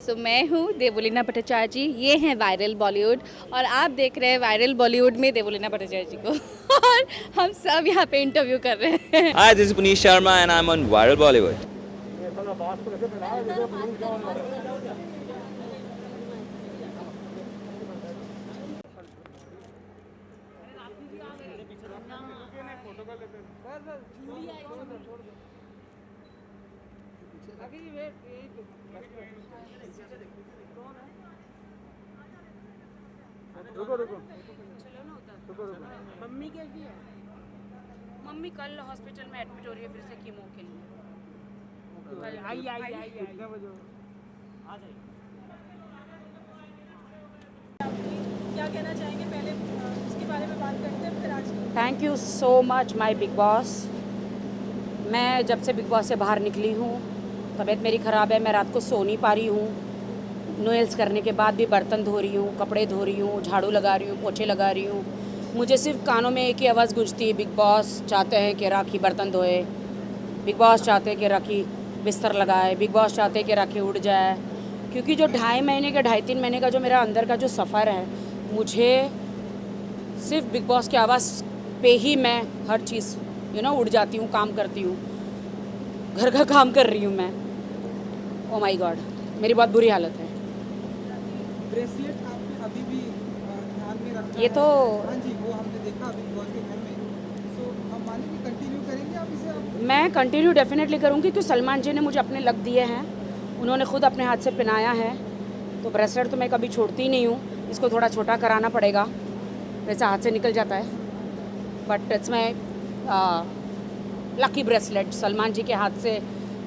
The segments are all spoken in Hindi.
मैं हूँ देवलीना भट्टाचार्य जी, ये हैं वायरल बॉलीवुड और आप देख रहे हैं वायरल बॉलीवुड में देवलीना भट्टाचार्य जी को और हम सब यहाँ पे इंटरव्यू कर रहे हैं। Hi, this is Puneet Sharma and I'm on Viral Bollywood. Mummy कैसी है? मम्मी कल हॉस्पिटल में एडमिट हो रही है फिर से कीमो के लिए। कल आई कितने बजे आ जाइए। क्या कहना चाहेंगे पहले इसके बारे में बात करते हैं फिर आज। Thank you so much my big boss. मैं जब से बिग बॉस से बाहर निकली हूँ तबीयत मेरी ख़राब है, मैं रात को सो नहीं पा रही हूँ। नोएल्स करने के बाद भी बर्तन धो रही हूँ, कपड़े धो रही हूँ, झाड़ू लगा रही हूँ, पोछे लगा रही हूँ। मुझे सिर्फ कानों में एक ही आवाज़ गूंजती है, बिग बॉस चाहते हैं कि राखी बर्तन धोए, बिग बॉस चाहते हैं कि राखी बिस्तर लगाए, बिग बॉस चाहते हैं कि राखी उड़ जाए। क्योंकि जो 2.5 महीने का 2.5-3 महीने का जो मेरा अंदर का जो सफ़र है, मुझे सिर्फ बिग बॉस की आवाज़ पे ही मैं हर चीज़ उड़ जाती हूँ, काम करती हूँ, घर का काम कर रही हूँ मैं। ओ माय गॉड, मेरी बहुत बुरी हालत है। ब्रेसलेट आपने अभी भी ध्यान में रखा ये है? तो हाँ जी, वो हमने देखा अभी बॉस के घर में। सो हम माने कि कंटिन्यू करेंगे आप इसे? आप मैं कंटिन्यू डेफिनेटली करूँगी क्योंकि सलमान जी ने मुझे अपने लक दिए हैं, उन्होंने खुद अपने हाथ से पहनाया है, तो ब्रेसलेट तो मैं कभी छोड़ती ही नहीं हूँ। इसको थोड़ा छोटा कराना पड़ेगा, वैसे हाथ से निकल जाता है, but it's my lucky bracelet. Salman ji के हाथ से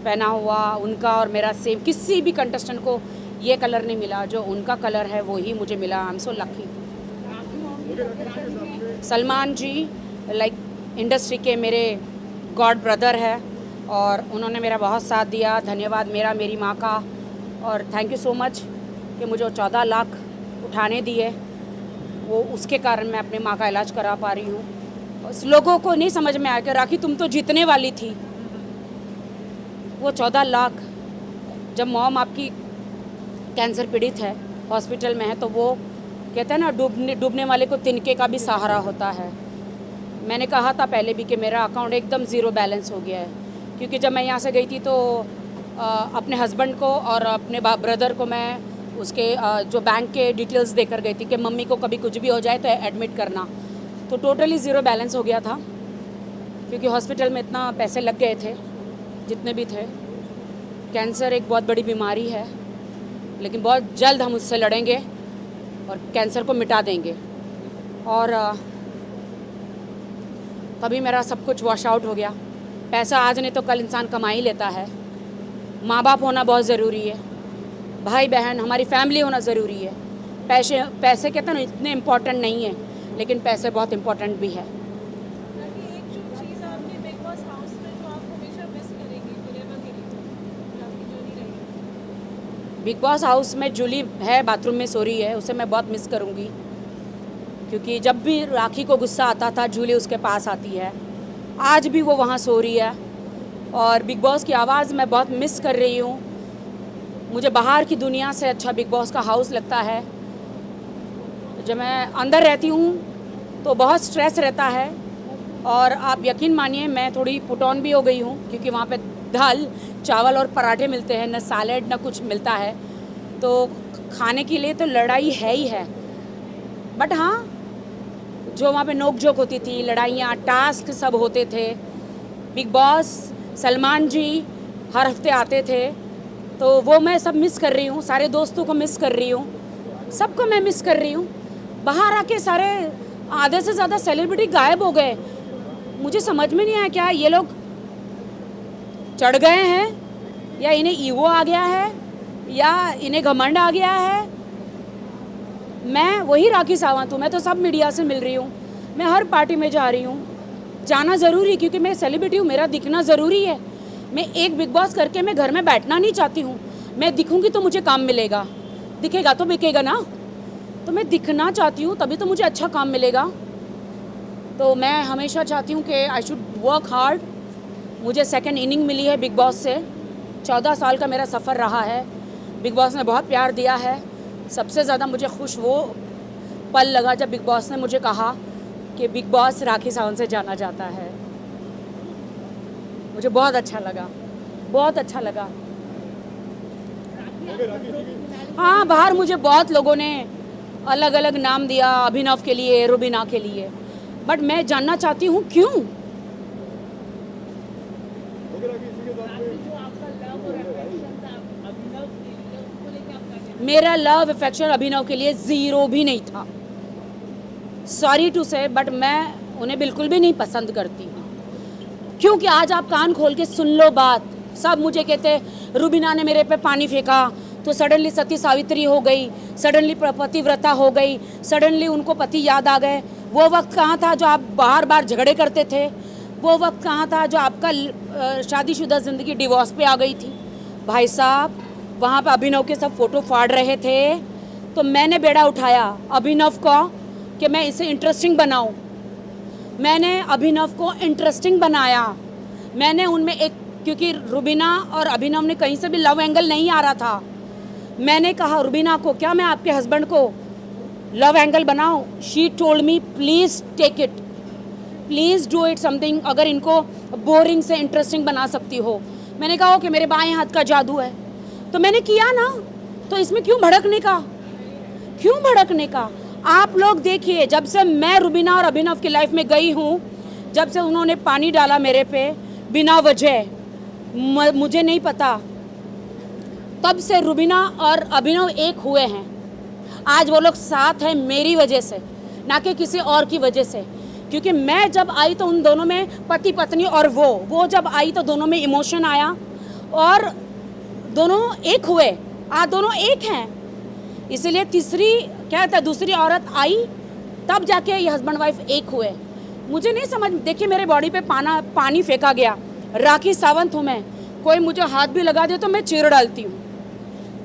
पहना हुआ, उनका और मेरा सेम, किसी भी कंटेस्टेंट को ये कलर नहीं मिला, जो उनका कलर है वो ही मुझे मिला। I am so lucky. Salman ji like industry के मेरे गॉड ब्रदर है और उन्होंने मेरा बहुत साथ दिया। धन्यवाद मेरा, मेरी माँ का, और थैंक यू सो मच कि मुझे 14 लाख उठाने दिए, वो उसके कारण मैं अपनी माँ का इलाज करा पा रही हूँ। उस लोगों को नहीं समझ में आया कि राखी तुम तो जीतने वाली थी। वो 14 लाख, जब मॉम आपकी कैंसर पीड़ित है, हॉस्पिटल में है, तो वो कहते हैं ना, डूबने वाले को तिनके का भी सहारा होता है। मैंने कहा था पहले भी कि मेरा अकाउंट एकदम ज़ीरो बैलेंस हो गया है, क्योंकि जब मैं यहाँ से गई थी तो अपने हस्बैंड को और अपने ब्रदर को मैं उसके जो बैंक के डिटेल्स देकर गई थी कि मम्मी को कभी कुछ भी हो जाए तो एडमिट करना। तो टोटली ज़ीरो बैलेंस हो गया था, क्योंकि हॉस्पिटल में इतना पैसे लग गए थे जितने भी थे। कैंसर एक बहुत बड़ी बीमारी है, लेकिन बहुत जल्द हम उससे लड़ेंगे और कैंसर को मिटा देंगे। और तभी मेरा सब कुछ वॉश आउट हो गया। पैसा आज नहीं तो कल इंसान कमा ही लेता है। माँ बाप होना बहुत ज़रूरी है, भाई बहन, हमारी फैमिली होना ज़रूरी है। पैसे कहते हैं ना इतने इम्पोर्टेंट नहीं है, लेकिन पैसे बहुत इम्पोर्टेंट भी है। एक जो चीज़ आपके बिग बॉस हाउस में जो आप हमेशा मिस करेंगे forever के लिए, जो आपकी जर्नी रहेगी। बिग बॉस हाउस में जूली है, बाथरूम में सो रही है, उसे मैं बहुत मिस करूँगी, क्योंकि जब भी राखी को गुस्सा आता था जूली उसके पास आती है। आज भी वो वहाँ सो रही है और बिग बॉस की आवाज़ मैं बहुत मिस कर रही हूँ। मुझे बाहर की दुनिया से अच्छा बिग बॉस का हाउस लगता है। जब मैं अंदर रहती हूँ तो बहुत स्ट्रेस रहता है, और आप यकीन मानिए मैं थोड़ी पुट ऑन भी हो गई हूँ, क्योंकि वहाँ पे दाल चावल और पराठे मिलते हैं, न सैलेड न कुछ मिलता है, तो खाने के लिए तो लड़ाई है ही है। बट हाँ, जो वहाँ पे नोक झोंक होती थी, लड़ाइयाँ, टास्क सब होते थे। बिग बॉस, सलमान जी हर हफ्ते आते थे, तो वो मैं सब मिस कर रही हूँ। सारे दोस्तों को मिस कर रही हूँ, सबको मैं मिस कर रही हूँ। बाहर आके सारे आधे से ज़्यादा सेलिब्रिटी गायब हो गए। मुझे समझ में नहीं आया, क्या ये लोग चढ़ गए हैं, या इन्हें ईगो आ गया है, या इन्हें घमंड आ गया है। मैं वही राखी सावंत हूँ, मैं तो सब मीडिया से मिल रही हूँ, मैं हर पार्टी में जा रही हूँ। जाना ज़रूरी, क्योंकि मैं सेलिब्रिटी हूँ, मेरा दिखना ज़रूरी है। मैं एक बिग बॉस करके मैं घर में बैठना नहीं चाहती हूँ। मैं दिखूँगी तो मुझे काम मिलेगा, दिखेगा तो बिकेगा ना, तो मैं दिखना चाहती हूँ, तभी तो मुझे अच्छा काम मिलेगा। तो मैं हमेशा चाहती हूँ कि आई शुड वर्क हार्ड। मुझे सेकंड इनिंग मिली है बिग बॉस से, 14 साल का मेरा सफ़र रहा है। बिग बॉस ने बहुत प्यार दिया है। सबसे ज़्यादा मुझे खुश वो पल लगा जब बिग बॉस ने मुझे कहा कि बिग बॉस राखी सावंत से जाना जाता है। मुझे बहुत अच्छा लगा, बहुत अच्छा लगा। हाँ, बाहर मुझे बहुत लोगों ने अलग अलग नाम दिया, अभिनव के लिए, रुबीना के लिए, बट मैं जानना चाहती हूँ क्यों। मेरा लव अफेक्शन अभिनव के लिए 0 भी नहीं था। सॉरी टू से, बट मैं उन्हें बिल्कुल भी नहीं पसंद करती हूँ। क्योंकि आज आप कान खोल के सुन लो बात। सब मुझे कहते रुबीना ने मेरे पे पानी फेंका तो सडनली सती सावित्री हो गई, सडनली पतिव्रता हो गई, सडनली उनको पति याद आ गए। वो वक्त कहाँ था जो आप बार बार झगड़े करते थे? वो वक्त कहाँ था जो आपका शादीशुदा ज़िंदगी डिवोर्स पे आ गई थी? भाई साहब, वहाँ पे अभिनव के सब फ़ोटो फाड़ रहे थे तो मैंने बेड़ा उठाया अभिनव का कि मैं इसे इंटरेस्टिंग बनाऊँ। मैंने अभिनव को इंटरेस्टिंग बनाया। मैंने उनमें एक, क्योंकि रुबीना और अभिनव ने कहीं से भी लव एंगल नहीं आ रहा था, मैंने कहा रुबीना को, क्या मैं आपके हस्बैंड को लव एंगल बनाऊं? She told me please take it, please do it something, अगर इनको बोरिंग से इंटरेस्टिंग बना सकती हो। मैंने कहा कि मेरे बाएं हाथ का जादू है, तो मैंने किया ना, तो इसमें क्यों भड़कने का, क्यों भड़कने का? आप लोग देखिए, जब से मैं रुबीना और अभिनव की लाइफ में गई हूँ, जब से उन्होंने पानी डाला मेरे पे बिना वजह, मुझे नहीं पता, तब से रुबीना और अभिनव एक हुए हैं। आज वो लोग साथ हैं मेरी वजह से, ना कि किसी और की वजह से। क्योंकि मैं जब आई तो उन दोनों में पति पत्नी, और वो जब आई तो दोनों में इमोशन आया और दोनों एक हुए। आज दोनों एक हैं, इसलिए तीसरी क्या था, दूसरी औरत आई तब जाके ये हस्बैंड वाइफ एक हुए। मुझे नहीं समझ, देखिए मेरे बॉडी पे पानी फेंका गया। राखी सावंत हूँ मैं, कोई मुझे हाथ भी लगा दे तो मैं चीर डालती हूँ।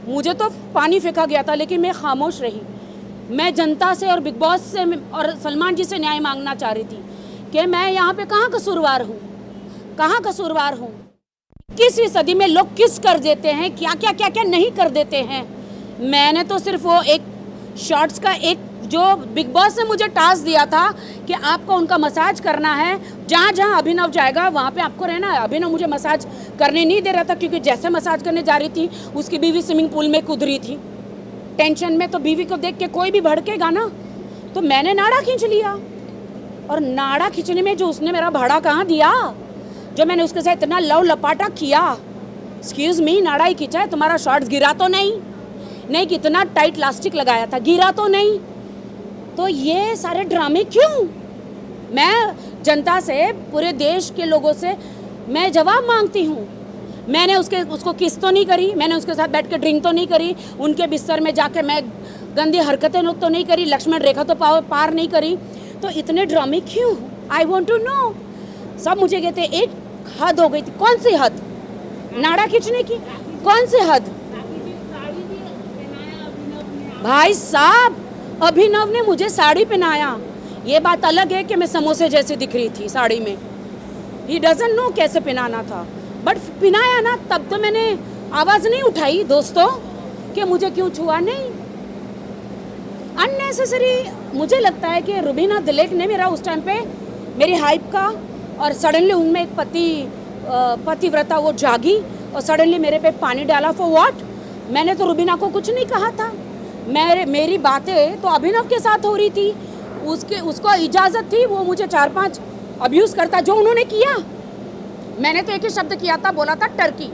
मुझे तो पानी फेंका गया था, लेकिन मैं खामोश रही। मैं जनता से और बिग बॉस से और सलमान जी से न्याय मांगना चाह रही थी कि मैं यहाँ पे कहाँ कसूरवार हूँ, कहाँ कसूरवार हूँ। 21वीं सदी में लोग किस कर देते हैं, क्या क्या क्या क्या नहीं कर देते हैं। मैंने तो सिर्फ वो एक शॉर्ट्स का एक जो बिग बॉस ने मुझे टास्क दिया था कि आपको उनका मसाज करना है, जहाँ जहाँ अभिनव जाएगा वहाँ पे आपको रहना है। अभिनव मुझे मसाज करने नहीं दे रहा था, क्योंकि जैसे मसाज करने जा रही थी उसकी बीवी स्विमिंग पूल में कूद रही थी टेंशन में। तो बीवी को देख के कोई भी भड़केगा ना, तो मैंने नाड़ा खींच लिया। और नाड़ा खींचने में जो उसने मेरा भाड़ा कहाँ दिया, जो मैंने उसके साथ इतना लव लपाटा किया। एक्सक्यूज़ मी, नाड़ा ही खींचा है, तुम्हारा शॉर्ट्स गिरा तो नहीं, कितना टाइट लास्टिक लगाया था, गिरा तो नहीं। तो ये सारे ड्रामे क्यों? मैं जनता से, पूरे देश के लोगों से मैं जवाब मांगती हूँ। मैंने उसको किस तो नहीं करी, मैंने उसके साथ बैठ के ड्रिंक तो नहीं करी, उनके बिस्तर में जाके मैं गंदी हरकतें तो नहीं करी, लक्ष्मण रेखा तो पार नहीं करी। तो इतने ड्रामे क्यों? I want to know. सब मुझे कहते एक हद हो गई थी। कौन सी हद? नाड़ा खींचने की कौन सी हद? भाई साहब, अभिनव ने मुझे साड़ी पहनाया। ये बात अलग है कि मैं समोसे जैसे दिख रही थी साड़ी में। ही डजंट नो कैसे पहनाना था, बट पहनाया ना, तब तो मैंने आवाज़ नहीं उठाई दोस्तों कि मुझे क्यों छुआ। नहीं, अननेसेसरी। मुझे लगता है कि रुबीना दिलेक ने मेरा उस टाइम पे मेरी हाइप का, और सडनली उनमें एक पतिव्रता वो जागी और सडनली मेरे पे पानी डाला। For what? मैंने तो रुबीना को कुछ नहीं कहा था। मेरी बातें तो अभिनव के साथ हो रही थी, उसको इजाज़त थी, वो मुझे 4-5 अब्यूज़ करता, जो उन्होंने किया। मैंने तो एक ही शब्द किया था, बोला था टर्की।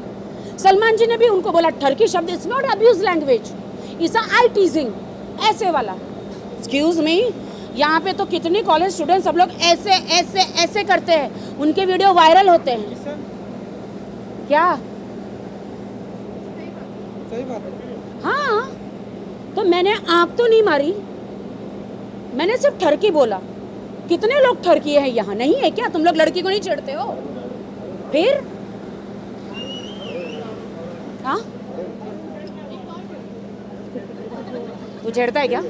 सलमान जी ने भी उनको बोला टर्की शब्द is not abuse language, is a आई टीजिंग, ऐसे वाला। एक्सक्यूज़ मी, यहाँ पे तो कितने कॉलेज स्टूडेंट सब लोग ऐसे ऐसे ऐसे करते हैं, उनके वीडियो वायरल होते हैं। क्या? सही बात है। हाँ, तो मैंने आँख तो नहीं मारी, मैंने सिर्फ ठरकी बोला। कितने लोग ठरकी हैं यहाँ? नहीं है क्या? तुम लोग लड़की को नहीं छेड़ते हो? फिर हाँ, वो छेड़ता है क्या?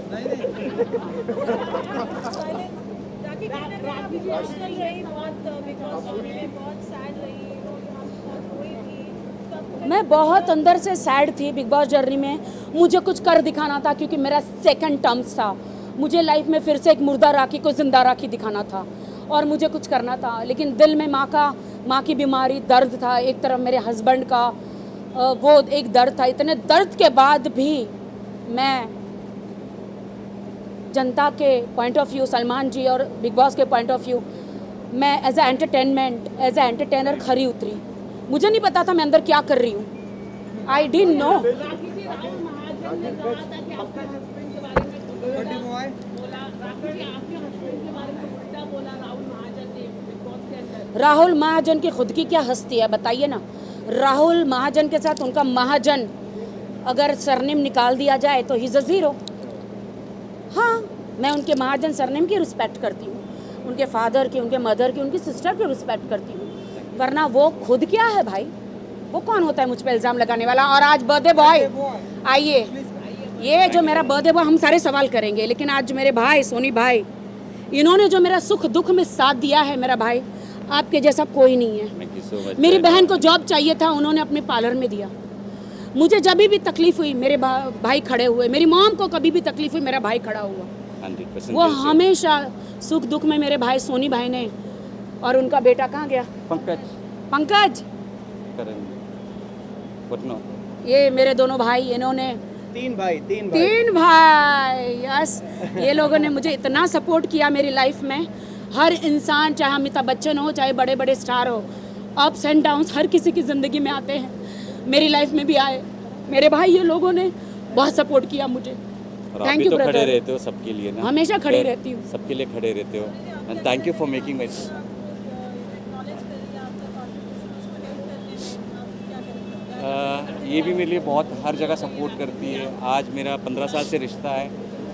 राखी जी आजकल रही बहुत बिग बॉस में बहुत सैड रही, वो यहाँ बहुत रोई थी, तब मैं बहुत अंदर से सैड थी बिग बॉस जर्नी में। मुझे कुछ कर दिखाना था क्योंकि मेरा सेकंड टर्म्स था। मुझे लाइफ में फिर से एक मुर्दा राखी को जिंदा राखी दिखाना था और मुझे कुछ करना था, लेकिन दिल में माँ की बीमारी, दर्द था। एक तरफ मेरे हस्बैंड का वो एक दर्द था। इतने दर्द के बाद भी मैं जनता के point of view, Salman ji और बिग बॉस के पॉइंट ऑफ व्यू, मैं as a entertainment, as a entertainer खरी उतरी। मुझे नहीं पता था मैं अंदर क्या कर रही हूँ। I didn't know. Rahul Mahajan की खुद की क्या हस्ती है बताइए ना। राहुल महाजन के साथ उनका महाजन अगर सरनेम निकाल दिया जाए तो ही इज़ अ ज़ीरो। हाँ, मैं उनके महाजन सरनेम की रिस्पेक्ट करती हूँ, उनके फादर की, उनके मदर की, उनकी सिस्टर की रिस्पेक्ट करती हूँ, वरना वो खुद क्या है भाई? वो कौन होता है मुझ पे इल्ज़ाम लगाने वाला? और आज बर्थडे बॉय, आइए, ये जो मेरा बर्थडे बॉय, हम सारे सवाल करेंगे, लेकिन आज जो मेरे भाई सोनी भाई, इन्होंने जो मेरा सुख दुख में साथ दिया है, मेरा भाई आपके जैसा कोई नहीं है। मेरी बहन को जॉब चाहिए था, उन्होंने अपने पार्लर में दिया। मुझे जब भी तकलीफ हुई मेरे भाई खड़े हुए। मेरी मॉम को कभी भी तकलीफ हुई मेरा भाई खड़ा हुआ। 100% वो हमेशा सुख दुख में मेरे भाई सोनी भाई ने। और उनका बेटा कहाँ गया? पंकज ये मेरे दोनों भाई, इन्होंने तीन भाई यस। ये लोगों ने मुझे इतना सपोर्ट किया मेरी लाइफ में। हर इंसान, चाहे अमिताभ बच्चन हो, चाहे बड़े बड़े स्टार हो, अप्स एंड डाउन्स हर किसी की ज़िंदगी में आते हैं। मेरी लाइफ में भी आए मेरे भाई। ये लोगों ने बहुत सपोर्ट किया मुझे। Thank you brother. खड़े रहते हो सबके लिए ना, हमेशा खड़ी रहती हूँ, सबके लिए खड़े रहते हो। And thank you for making my ये भी मेरे लिए बहुत हर जगह सपोर्ट करती है। आज मेरा 15 साल से रिश्ता है,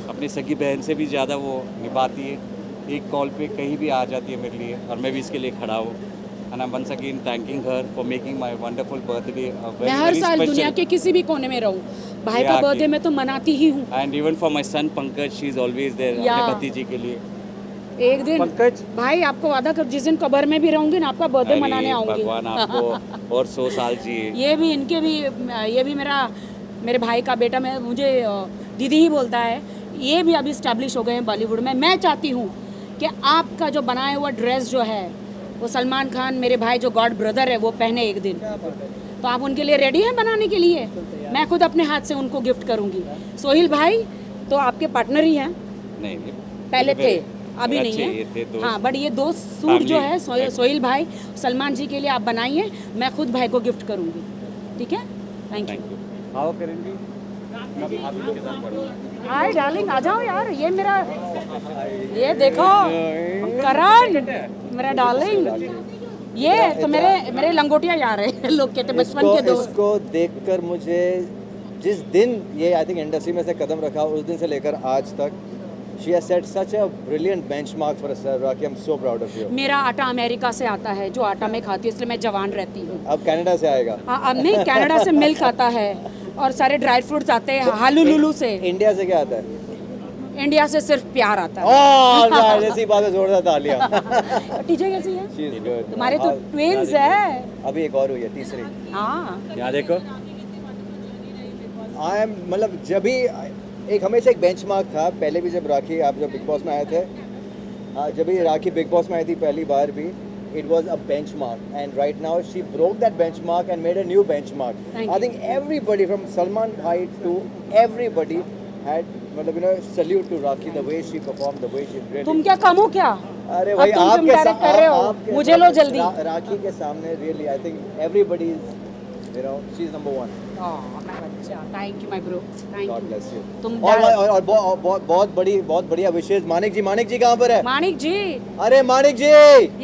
अपनी सगी बहन से भी ज़्यादा वो निभाती है। एक कॉल पे कहीं भी आ जाती है मेरे लिए, और मैं भी इसके लिए खड़ा हूँ। And I'm once again thanking her for making my wonderful birthday a very, मैं हर very साल special. दुनिया के किसी भी कोने में रहूँ, भाई का बर्थडे मैं तो मनाती ही हूँ। And even for my son Pankaj, she is always there अपने भतीजे के लिए। एक दिन पंकज भाई आपको वादा कर, जिस दिन कब्र में भी रहूंगी ना, आपका बर्थडे अरे मनाने आऊंगी। भगवान आपको और 100 साल जिए। ये भी मेरे भाई का बेटा, मैं मुझे दीदी ही बोलता है। ये भी अभी स्टैब्लिश हो गए हैं बॉलीवुड में। मैं चाहती हूँ कि आपका जो बनाया हुआ ड्रेस जो है वो सलमान खान मेरे भाई जो गॉड ब्रदर है वो पहने एक दिन। तो आप उनके लिए रेडी हैं बनाने के लिए? मैं खुद अपने हाथ से उनको गिफ्ट करूँगी। सोहिल भाई तो आपके पार्टनर ही हैं? नहीं पहले थे, अभी नहीं है। है। हाँ, बट ये 2 सूट जो है सोहिल भाई सलमान जी के लिए आप बनाइए, मैं खुद भाई को गिफ्ट करूँगी। ठीक है, थैंक यू। आओ करेंगे। हाय डार्लिंग, आ जाओ यार। ये देखो करण, मेरा डार्लिंग। ये तो मेरे लंगोटिया यार है, लोग कहते बचपन के दोस्त। इसको देखकर मुझे जिस दिन ये आई थिंक इंडस्ट्री में से कदम रखा, उस दिन से लेकर आज तक she has set such a brilliant benchmark for us, Rakhi. I'm so proud of you. मेरा आटा अमेरिका से आता है, जो आटा मैं खाती हूँ, इसलिए मैं जवान रहती हूँ। अब कनाडा से आएगा? हाँ, अब नहीं, कनाडा से मिल्क आता है और सारे ड्राई फ्रूट्स आते हैं हालुलुलु से। इंडिया से क्या आता है? इंडिया से सिर्फ प्यार आता है। राइट, ऐसी बात है, जोरदार तालियां। टीचर कैसी है? She is good. तुम्हारे तो ट्विंस है। अभी एक और हुई है, तीसरी। हाँ, यहाँ देखो। आई एम मतलब जब भी एक हमेशा एक बेंचमार्क था। पहले भी जब राखी आप जब बिग बॉस में आए थे, जब भी राखी बिग बॉस में आई थी पहली बार भी, it was a benchmark, and right now she broke that benchmark and made a new benchmark. I think everybody from Salman Bhai to everybody had मतलब salute to Rakhi, the way she performed, the way she really. तुम क्या कम हो क्या? अरे भाई तुम आपके डायरेक्ट कर रहे हो, मुझे लो जल्दी। राखी के सामने really I think everybody is she's number one. Thank you my bro, thank God you. bless you. तुम और बहुत बढ़िया विशेष। मानिक जी कहाँ पर है? मानिक जी, अरे मानिक जी,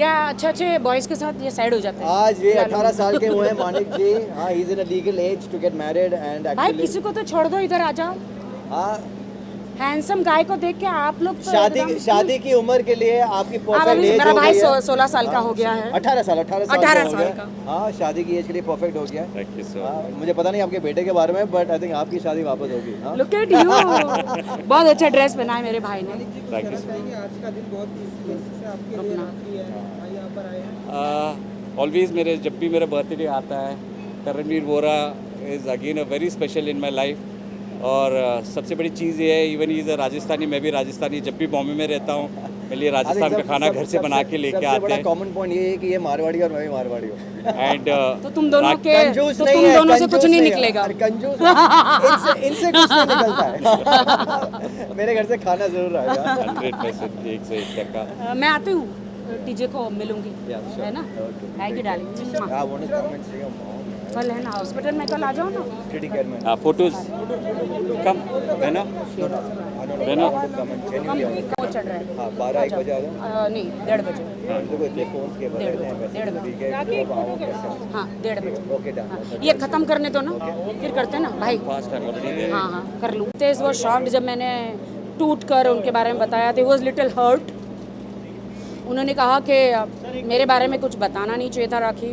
या अच्छे बॉयज के साथ ये साइड हो जाते हैं। आज ये 18 साल के हुए हैं मानिक जी। हाँ, he is in a legal age to get married and भाई actually किसी को तो छोड़ दो, इधर आ जाओ। हाँ, हैंडसम गाय को देख के आप लोग तो शादी की उम्र के लिए आपकी अब परफेक्ट अभी एज मेरा हो भाई गई है। 16 साल का हो गया है। 18 साल 18 हो साल गया। का। हाँ, शादी की एज के लिए परफेक्ट हो गया। Thank you so हाँ, much. मुझे पता नहीं आपके बेटे के बारे में, बट आई थिंक आपकी शादी वापस होगी। हाँ, लुक एट यू। बहुत अच्छा ड्रेस पहना है मेरे भाई ने। Thank you. आज का दिन बहुत स्पेशल से आपके लिए राखी है, भाई यहाँ पर आए हैं। ऑलवेज जब भी मेरा बर्थडे आता है Karanveer Vohra is again a very special in my life. और सबसे बड़ी चीज़ ये है, इवन इज़ राजस्थानी, मैं भी राजस्थानी, जब भी बॉम्बे में रहता हूँ मेरे लिए राजस्थान का खाना घर से बना के लेके आते बड़ा हैं। कॉमन पॉइंट ये है कि ये मारवाड़ी और मैं भी मारवाड़ी हूँ। एंड तो तुम दोनों के कंजूस तो नहीं तुम है, दोनों से कंजूस कुछ नहीं है। निकलेगा। अरे कंजूस इनसे कुछ नहीं निकलता है। मेरे घर से खाना जरूर आएगा। 100% 101%। मैं आती हूँ टीजे को मिलूंगी, Yeah, sure. है ना? Okay. Thank you darling. I want to come and see your mom. कल है ना हॉस्पिटल में, कल आ जाओ ना। Pretty care man. फोटोज कम है ना, I don't है know. ना? I want to come and genuinely. कौन चढ़ रहा है? हाँ 12-1 बजे आ जाओ। नहीं 1:30 बजे। देखो इतने फोन के बदले हैं वैसे। 1:30 ठीक है अब आओ कैसे। हाँ 1:30 बजे। Okay done. हाँ, ये ख़त्म करने दो ना, फिर करते हैं ना भाई। Fast time already. हाँ हाँ कर लूँ। तेज वो शॉक्ड जब मैंने टूट कर उनके बारे में बताया, थे वॉज लिटिल हर्ट। उन्होंने कहा कि मेरे बारे में कुछ बताना नहीं चाहिए था राखी,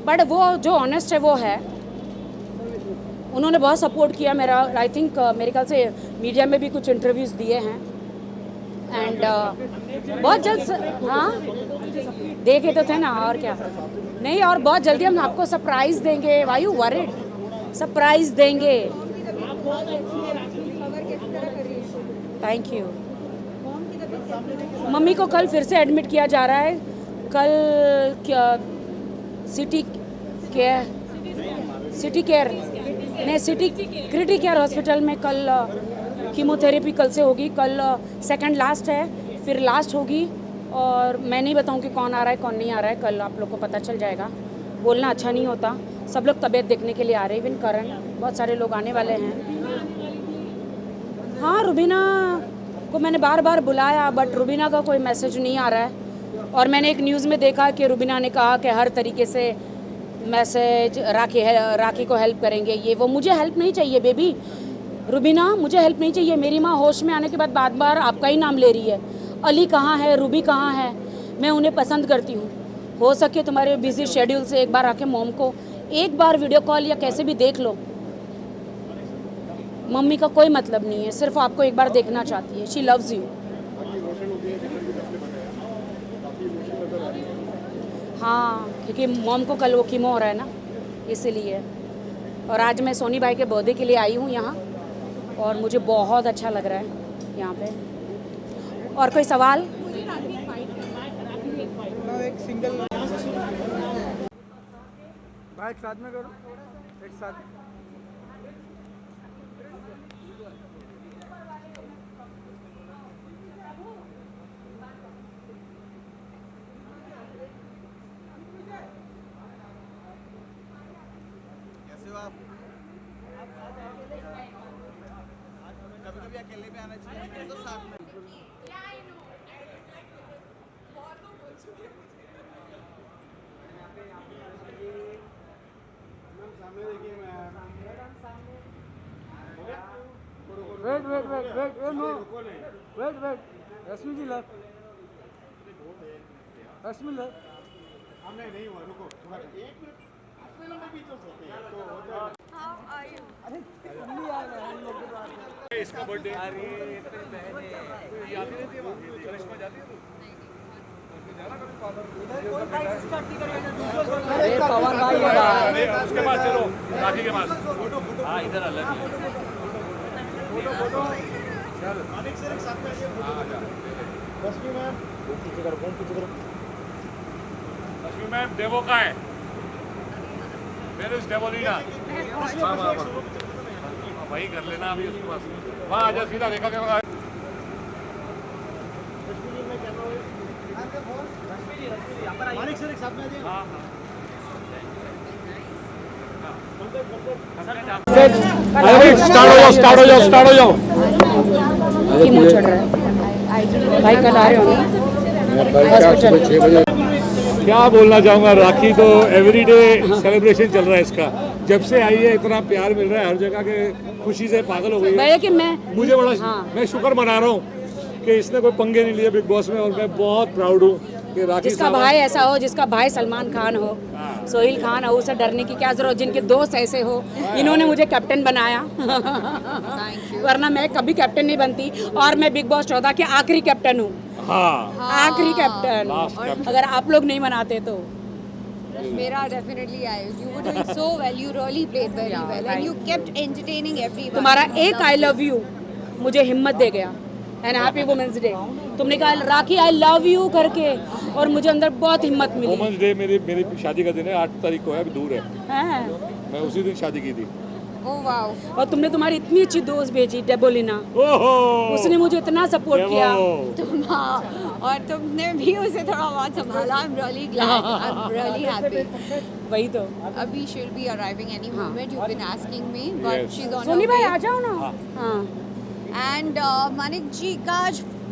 बट वो जो ऑनेस्ट है वो है। उन्होंने बहुत सपोर्ट किया मेरा। आई थिंक मेरे ख्याल से मीडिया में भी कुछ इंटरव्यूज़ दिए हैं। एंड बहुत जल्द हाँ देखे तो थे ना, और क्या नहीं, और बहुत जल्दी हम आपको सरप्राइज़ देंगे। Why you worried? सरप्राइज़ देंगे। Thank you. मम्मी को कल फिर से एडमिट किया जा रहा है। कल क्या सिटी केयर नहीं, सिटी क्रिटी केयर हॉस्पिटल में कल कीमोथेरेपी कल से होगी। कल सेकंड लास्ट है, फिर लास्ट होगी। और मैं नहीं बताऊं कि कौन आ रहा है कौन नहीं आ रहा है, कल आप लोग को पता चल जाएगा। बोलना अच्छा नहीं होता। सब लोग तबीयत देखने के लिए आ रहे हैं, इवन करण, बहुत सारे लोग आने वाले हैं। हाँ रुबीना को मैंने बार बार बुलाया, बट रुबीना का कोई मैसेज नहीं आ रहा है। और मैंने एक न्यूज़ में देखा कि रुबीना ने कहा कि हर तरीके से मैसेज राखी को हेल्प करेंगे, ये वो। मुझे हेल्प नहीं चाहिए बेबी, रुबीना मुझे हेल्प नहीं चाहिए। मेरी माँ होश में आने के बाद बार बार आपका ही नाम ले रही है। अली कहाँ है, रूबी कहाँ है? मैं उन्हें पसंद करती हूँ। हो सके तुम्हारे बिजी शेड्यूल से एक बार आके मॉम को एक बार वीडियो कॉल या कैसे भी देख लो। मम्मी का कोई मतलब नहीं है, सिर्फ आपको एक बार देखना चाहती है। She loves you. हाँ क्योंकि मॉम को कल वो कीमो हो रहा है ना, इसीलिए। और आज मैं सोनी भाई के बर्थडे के लिए आई हूँ यहाँ, और मुझे बहुत अच्छा लग रहा है यहाँ पे। और कोई सवाल? एक सिंगल बाइक साथ में करो, एक साथ। कैसे हो आप? कभी-कभी अकेले भी आना चाहिए, तो साथ में। Wait. रश्मि जी लग। रश्मि लग। हमने नहीं हुआ, रुको थोड़ा एक मिनट। अरे जल्दी आ रहा है हम लोग के पास। इसका बर्थडे अरे इतनी बहनें याद नहीं रहती है, करिश्मा जाती है पवन भाई उसके पास चलो, राखी के पास। हाँ इधर अलग है। रश्मि मैम पीछे करो। लक्ष्मी मैम डेवो का है, मेरे उस डेवोलिना। वाह वही कर लेना अभी उसके पास। वहाँ आजा सीधा, देखा क्या स्टार्ट हो जाओ। कीमो चढ़ रहा है। भाई कल आ रहे हो ना हॉस्पिटल? क्या बोलना चाहूँगा, राखी तो एवरीडे सेलिब्रेशन चल रहा है इसका। जब से आई है इतना प्यार मिल रहा है हर जगह के, खुशी से पागल हो गई है। भैया कि मैं मुझे बड़ा हाँ। मैं शुक्र मना रहा हूँ कि इसने कोई पंगे नहीं लिए बिग बॉस में, और मैं बहुत प्राउड हूँ कि राखी जिसका साहब- भाई ऐसा हो, जिसका भाई सलमान खान हो, सोहेल खान हो, उसे डरने की क्या जरूरत। जिनके दोस्त ऐसे हो, इन्होंने मुझे कैप्टन बनाया। वरना मैं कभी कैप्टन नहीं बनती। और मैं बिग बॉस 14 के आखिरी कैप्टन हूँ। हाँ आखिरी कैप्टन, Last captain। अगर आप लोग नहीं बनाते तो। Mera definitely I. You were doing so well. You really played very Yeah, well, thank and you kept entertaining everyone. तुम्हारा एक आई लव यू मुझे हिम्मत दे गया एंड हैप्पी वुमेंस डे। तुमने कहा राखी आई लव यू करके और मुझे अंदर बहुत हिम्मत मिली। वुमेंस डे मेरी शादी का दिन है, 8 तारीख को है, अभी दूर है। हैं? मैं उसी दिन शादी की थी। Oh wow. और तुमने तुम्हारी इतनी अच्छी दोस्त भेजी डेबोलिना, ओहो, उसने मुझे इतना सपोर्ट किया। तुम हाँ, और तुमने भी उसे थोड़ा बहुत संभाला. I'm really glad. I'm really happy. वही तो। Abhi she'll be arriving any moment. You've been asking me, but Yes. she's on Soni her भाई way. आ जाओ ना। हाँ। And Manik ji का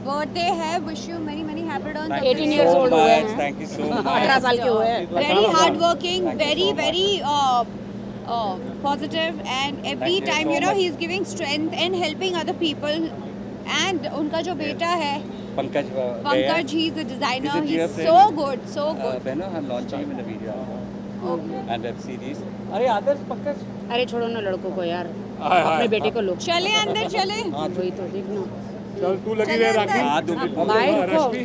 बर्थडे है. Wish you many many happy returns. Thank of 18 the years day. old हुए हैं। Thank you so much. 18 साल के हुए हैं। Very hardworking, very positive, and every Thank you time so you know much. he's giving strength and helping other people. And उनका जो बेटा है Pankaj. Pankaj, he's a designer. Is it your He's friend? so good, so good. Beno, I'm launching him in the video Okay. and web series. अरे आदर्श पंकज. अरे छोड़ो ना लड़कों को यार, हाय, अपने बेटे को लो। चले अंदर चले. वही तो देखना। चल तू लगी चले रहे अंदर. राखी। हाँ, तुम भी बाय रुको। रश्मि,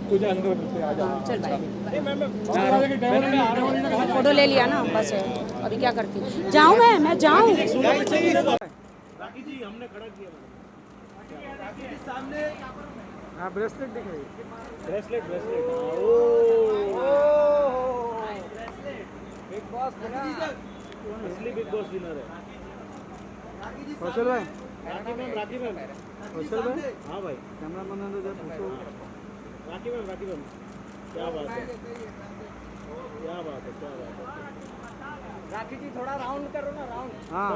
तुझे अंदर मिलते आ जा। चल भाई। फोटो ले लिया ना बस है। अभी क्या करती? जाऊँ मैं जाऊँ। हाँ ब्रेसलेट दिख रही है. ब्रेसलेट बिग बॉस विनर, असली बिग बॉस विनर है कौशल भाई. राखी मैम कौशल भाई. हाँ भाई, कैमरा मैन अंदर जा पूछो. राखी मैम क्या बात है, क्या बात है. राखी जी थोड़ा राउंड करो ना, राउंड. हाँ.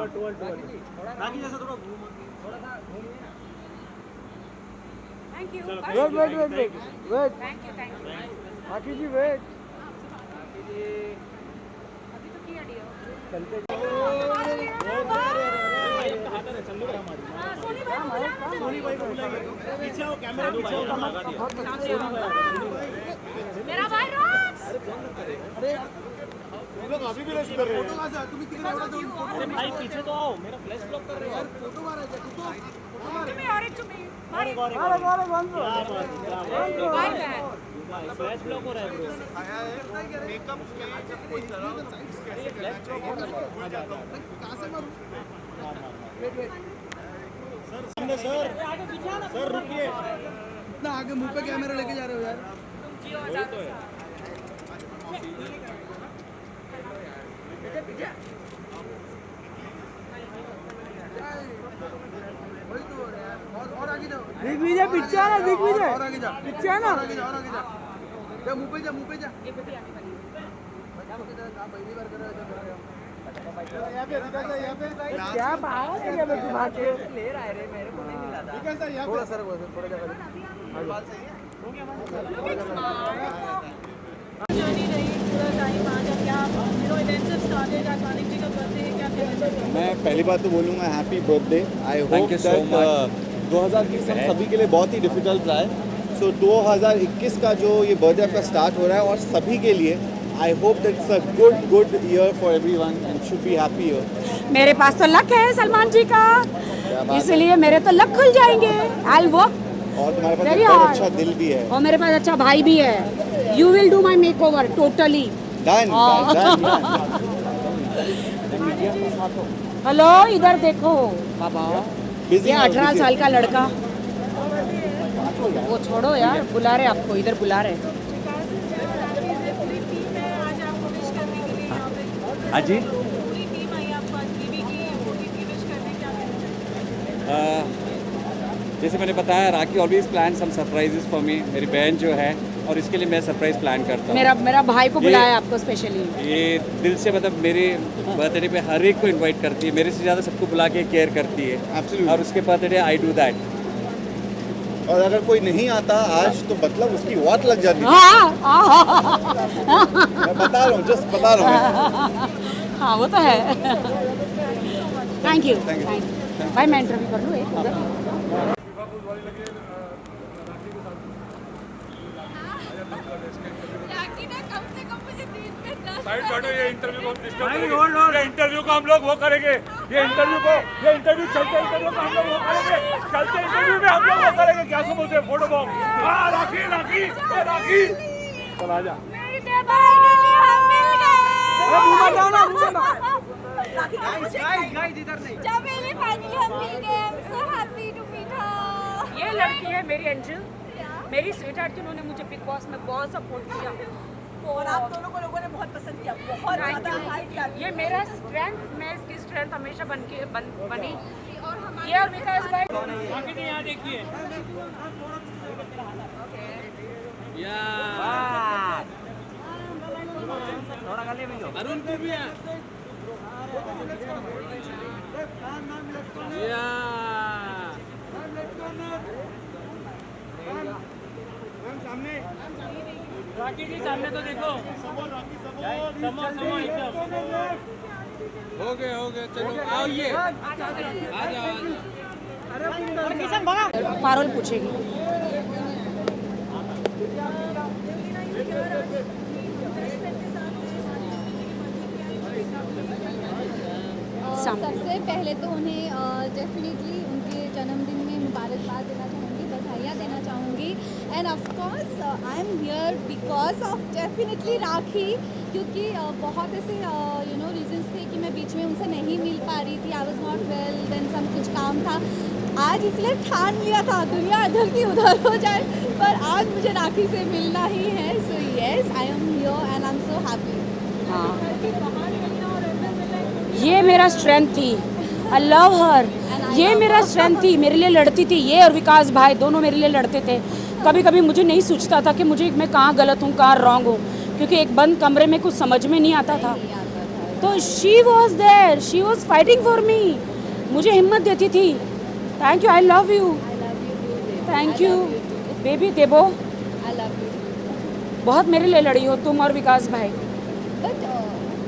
राखी जैसा थोड़ा घूमो, थोड़ा सा घूमिए. Thank you. Wait. Thank you. Rakhi ji wait. अभी तो किया डियो। चलते सोनी भाई को बुलाइए, पीछे आओ, कैमरा पीछे आओ. मेरा भाई रॉक्स। तुम लोग अभी भी रेस्ट कर रहे हो. तुम्ही तिकडे एवढा जाऊन फोटो. अरे भाई पीछे तो आओ, मेरा फ्लैश ब्लॉक कर रहे हो. फोटो मारायचा. तुम्ही और एक तुम्ही। अरे बंद. Bye bye. फ्लैश ब्लॉक हो रहा है ब्रो. कहाँ से मारू. सर रुकिए. इतना आगे मुंह पे कैमरा लेके जा रहे हो यार. वही तो यार. और आगे जाओ. दिग्विजय पीछे आना. दिग्विजय और आगे जा. पीछे आना. और आगे जा. जा मुंह पे जा. पहली बार कर रहा है. क्या बात है ये तू भाग के ले रहा है रे. मेरे को नहीं मिला था. थोड़ा सर थोड़ा जा. जर्नी रही पूरा टाइम आज अब क्या इवेंट्स स्टार्टेड. मानिक जी का बर्थडे है, क्या कहना चाहते हैं? मैं पहली बात तो बोलूँगा happy birthday. I Thank hope you so that 2020 हम सभी के लिए बहुत ही डिफिकल्ट रहा है. सो 2021 का जो ये बर्थडे आपका स्टार्ट हो रहा है और सभी के लिए I hope that it's a good year for everyone and should be happy year. मेरे पास तो लक है सलमान जी का, इसलिए मेरे तो लक खुल जाएंगे. आई वर्क और तुम्हारे पास Very एक बहुत hard. अच्छा दिल भी है. और मेरे पास अच्छा भाई भी है. You will do my make over totally. Done. Hello इधर देखो बाबा, ये 18 साल का लड़का. वो छोड़ो यार, बुला रहे आपको, इधर बुला रहे. पूरी टीम है आज आपको विश करने के लिए यहाँ पे. हाँ जी. पूरी टीम आई आपको आज टीवी की विश करने. क्या कहना चाहते हैं? जैसे मैंने बताया, Rakhi always plan some surprises for me. मेरी बहन जो है, और इसके लिए मैं सरप्राइज प्लान करता हूँ. मेरा भाई को ये- बुलाया आपको स्पेशली. ये दिल से, मतलब मेरे बर्थडे पे हर एक को इनवाइट करती है. मेरे से ज़्यादा सबको बुला के केयर करती है. Absolutely. और उसके बर्थडे आई डू दैट. और अगर कोई नहीं आता आज तो मतलब उसकी वाट लग जाती है. मैं बता रहा हूँ, जस्ट बता रहा हूँ. हाँ वो तो है. Thank you. भाई मैं इंटरव्यू कर लूँ एक. राखी ना कम से कम मुझे दिन में 10 साइड हटो, ये इंटरव्यू को डिस्टर्ब करेंगे. ये इंटरव्यू को हम लोग वो करेंगे. ये इंटरव्यू चलते इंटरव्यू को हम लोग वो करेंगे. चलते इंटरव्यू में हम लोग वो करेंगे. क्या समझते हैं? Photo bomb. हाँ राखी. चल आ जा. मेरी डेडलाइन है, हम मिल चमेली फाइनली हम मिल गए। I am so happy to meet her. ये लड़की है मेरी एंजल, मेरी स्वीटहार्ट, जिन्होंने मुझे बिग बॉस में बहुत सपोर्ट किया और आप दोनों को लोगों ने बहुत पसंद किया, बहुत ज़्यादा हाइट किया। ये मेरा स्ट्रेंथ, मैं इसकी स्ट्रेंथ हमेशा बनी। ये और विकास भाई यहाँ देखिए। अरुण को भी है। राखी जी सामने तो देखो। समो एकदम। हो गए चलो आओ। ये आ जाओ। पारुल पूछेगी। सबसे पहले तो उन्हें डेफिनेटली उनके जन्मदिन में मुबारकबाद देना चाहूँगी, बधाइयाँ देना चाहूँगी। And of course I am here because of definitely Rakhi, क्योंकि बहुत ऐसे रीजंस थे कि मैं बीच में उनसे नहीं मिल पा रही थी। I was not well, then सब कुछ काम था। आज इसलिए ठान लिया था दुनिया इधर की उधर हो जाए, पर आज मुझे राखी से मिलना ही है। So yes, I am here and I am so happy. ये मेरा स्ट्रेंथ थी। आई लव हर। ये मेरा स्ट्रेंथ थी, मेरे लिए लड़ती थी। ये और विकास भाई दोनों मेरे लिए लड़ते थे। कभी कभी मुझे नहीं सोचता था कि मैं कहाँ गलत हूँ, कहाँ रॉन्ग हूँ, क्योंकि एक बंद कमरे में कुछ समझ में नहीं आता था। तो she was there, she was fighting for me, मुझे हिम्मत देती थी। Thank you, I love you. Thank you baby Debo, I love you. बहुत मेरे लिए लड़ी हो तुम और विकास भाई। बट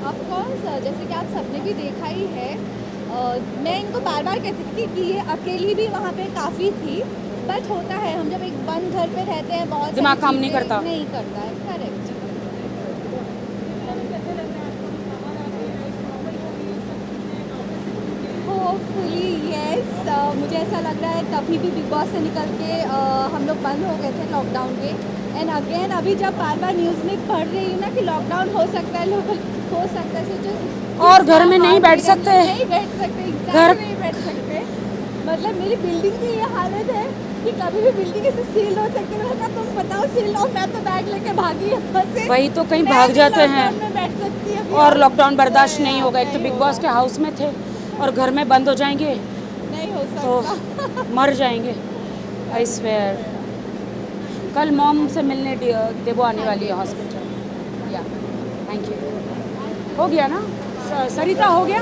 ऑफ कोर्स जैसे कि आप सबने भी देखा ही है, मैं इनको बार बार कहती थी कि ये अकेली भी वहाँ पे काफ़ी थी। बट होता है, हम जब एक बंद घर पे रहते हैं, बहुत दिमाग काम नहीं करता है। करेक्ट। Hopefully yes. मुझे ऐसा लग रहा है तभी भी बिग बॉस से निकल के हम लोग बंद हो गए थे लॉकडाउन के। एंड अगेन अभी जब बार बार न्यूज़ में पढ़ रही हूँ ना कि लॉकडाउन हो सकता है, हो सकता है, तो और घर में नहीं बैठ सकते, घर नहीं बैठ सकते। मतलब मेरी बिल्डिंग की ये हालत है कि कभी भी बिल्डिंग ऐसे सील हो सकती है। मैंने कहा तुम बताओ सील हो, मैं तो बैग लेके भागी यहाँ से। वही तो कहीं भाग जाते हैं में बैठ सकती है और लॉकडाउन बर्दाश्त नहीं होगा। एक तो बिग बॉस के हाउस में थे और घर में बंद हो जाएंगे नहीं हो तो सकता। मर जाएंगे। I swear. कल मॉम से मिलने देबो आने वाली है हॉस्पिटल। या थैंक यू। हो गया ना सरिता, हो गया।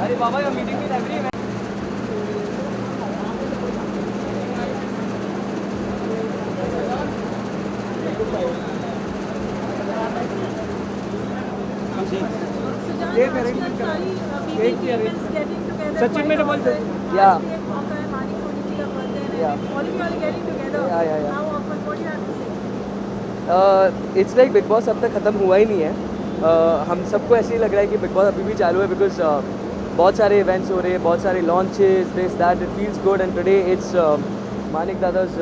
अरे बाबा ये मीटिंग की लाइब्रेरी में सचिन मेरे बोलते इट्स लाइक बिग बॉस अब तक ख़त्म हुआ ही नहीं है। हम सबको ऐसे ही लग रहा है कि बिग बॉस अभी भी चालू है, बिकॉज बहुत सारे इवेंट्स हो रहे हैं, बहुत सारे launches, this that, it feels good. And today it's Manik दादा's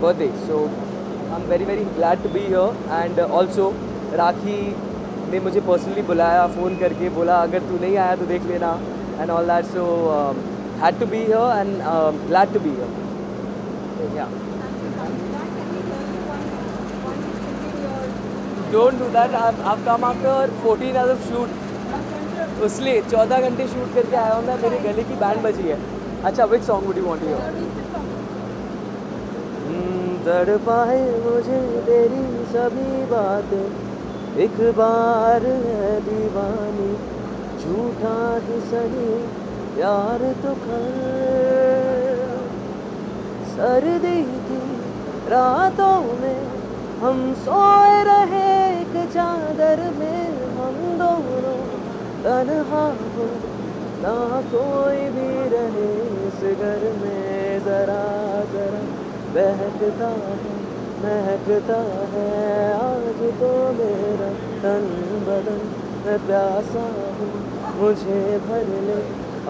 birthday, so I am very very glad to be here. And also Rakhi ने मुझे पर्सनली बुलाया, फ़ोन करके बोला अगर तू नहीं आया तो देख लेना and all that. So had to be here and glad to be here. Yeah don't do that. आप come after 14 hours of shoot, इसलिए 14 घंटे शूट करके आया हूँ मैं। मेरे गले की बैंड बजी है। अच्छा, which song would you want to hear? तड़पाए मुझे तेरी सभी बातें, एक बार है दीवानी, झूठा ही सही प्यार तो कर। सर्दी की रातों में हम सोए रहे एक चादर में, हम दोनों तन्हा हो ना कोई भी रहे इस घर में। ज़रा ज़रा बहकता है महकता है आज तो मेरा तन बदन, मैं प्यासा हूँ मुझे भर ले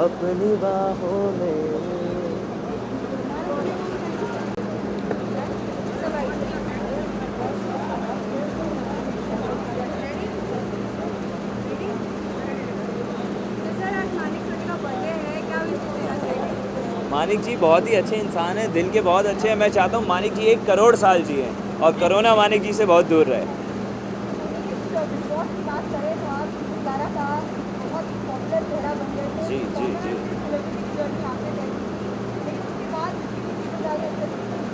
अपनी बाहों में। मानिक जी बहुत ही अच्छे इंसान हैं, दिल के बहुत अच्छे हैं। मैं चाहता हूँ मानिक जी 1 करोड़ साल जिए और कोरोना मानिक जी से बहुत दूर रहे। बिग बॉस की बात करें तो आप 11 का बहुत पॉपुलर चेहरा बन गए थे। जी, जी, जी। सेलिब्रिटी जर्नी आपने देखी, लेकिन उसके बाद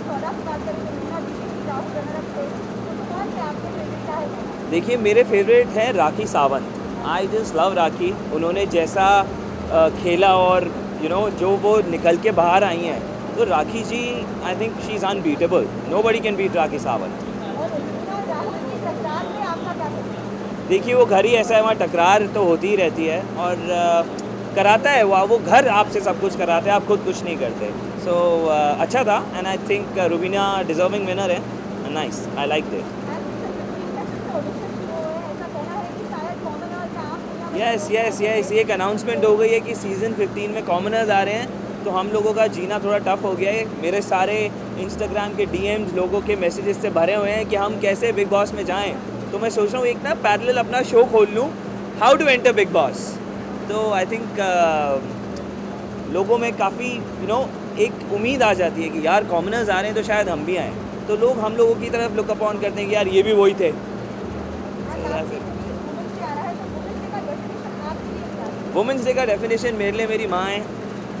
थोड़ा बात करें तो मीना बीबी टॉप रनर अप थे, तो कौन से आपके फेवरेट का है? देखिए मेरे फेवरेट है Rakhi Sawant. I just love राखी। उन्होंने जैसा खेला और जो वो निकल के बाहर आई हैं, तो Rakhi ji I think she is unbeatable. Nobody can beat Rakhi Sawant. और मीना राहुल की टकरार में आपका क्या कहना है? देखिए वो घर ही ऐसा है, वहाँ टकरार तो होती ही रहती है और कराता है वो घर आपसे सब कुछ कराते हैं, आप खुद कुछ नहीं करते। सो अच्छा था and I think Rubina deserving winner है। Nice, I like that. Yes yes yes, ये एक अनाउंसमेंट हो गई है कि सीज़न 15 में कॉमनर्स आ रहे हैं, तो हम लोगों का जीना थोड़ा टफ हो गया है। मेरे सारे इंस्टाग्राम के डीएम्स लोगों के मैसेजेस से भरे हुए हैं कि हम कैसे बिग बॉस में जाएं। तो मैं सोच रहा हूँ एक ना पैरेलल अपना शो खोल लूँ, how to enter big boss. तो आई थिंक लोगों में काफ़ी एक उम्मीद आ जाती है कि यार कॉमनर्स आ रहे हैं तो शायद हम भी आएँ, तो लोग हम लोगों की तरफ लुक अपॉन करते हैं कि यार ये भी वही थे। वुमेंस डे का डेफिनेशन मेरे लिए मेरी माँ है,